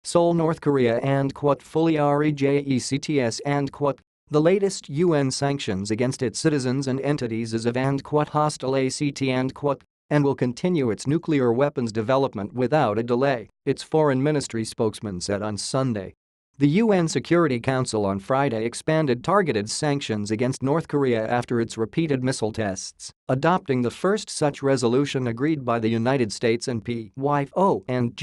Seoul, North Korea and fully rejects and the latest UN sanctions against its citizens and entities is of hostile act and will continue its nuclear weapons development without a delay, its foreign ministry spokesman said on Sunday. The UN Security Council on Friday expanded targeted sanctions against North Korea after its repeated missile tests, adopting the first such resolution agreed by the United States and Pyongyang and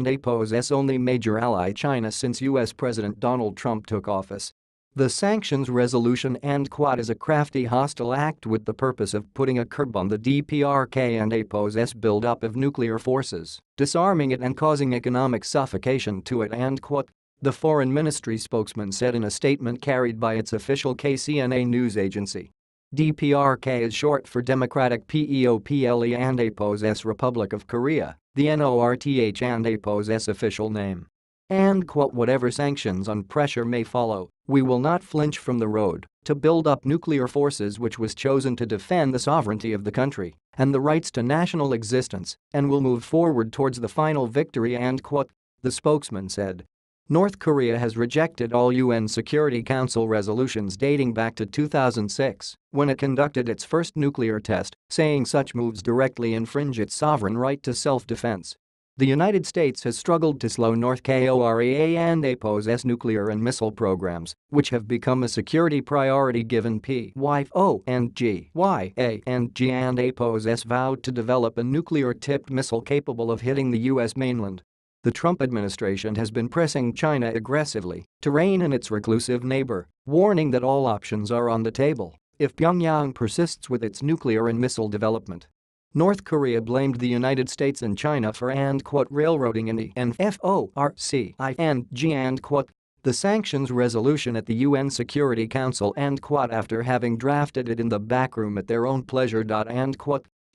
APO's only major ally China since U.S. President Donald Trump took office. The sanctions resolution is a crafty hostile act with the purpose of putting a curb on the DPRK and APO's buildup of nuclear forces, disarming it and causing economic suffocation to it the foreign ministry spokesman said in a statement carried by its official KCNA news agency. DPRK is short for Democratic People and APO's Republic of Korea, the NORTH and APO's official name. And whatever sanctions on pressure may follow, we will not flinch from the road to build up nuclear forces which was chosen to defend the sovereignty of the country and the rights to national existence and will move forward towards the final victory the spokesman said. North Korea has rejected all UN Security Council resolutions dating back to 2006 when it conducted its first nuclear test, saying such moves directly infringe its sovereign right to self-defense. The United States has struggled to slow North Korea and APO's nuclear and missile programs, which have become a security priority given Pyongyang and APO's vowed to develop a nuclear-tipped missile capable of hitting the U.S. mainland. The Trump administration has been pressing China aggressively to rein in its reclusive neighbor, warning that all options are on the table if Pyongyang persists with its nuclear and missile development. North Korea blamed the United States and China for railroading in the NFORC and the sanctions resolution at the UN Security Council after having drafted it in the backroom at their own pleasure.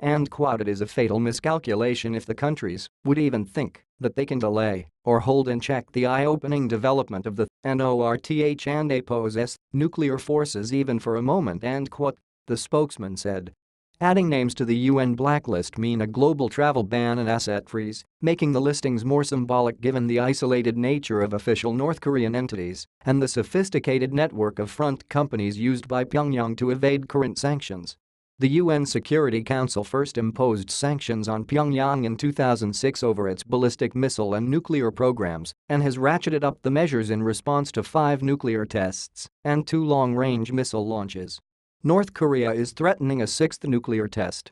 It is a fatal miscalculation if the countries would even think that they can delay or hold in check the eye-opening development of the NORTH and APO's nuclear forces even for a moment the spokesman said. Adding names to the UN blacklist mean a global travel ban and asset freeze, making the listings more symbolic given the isolated nature of official North Korean entities and the sophisticated network of front companies used by Pyongyang to evade current sanctions. The UN Security Council first imposed sanctions on Pyongyang in 2006 over its ballistic missile and nuclear programs and has ratcheted up the measures in response to 5 nuclear tests and 2 long-range missile launches. North Korea is threatening a 6th nuclear test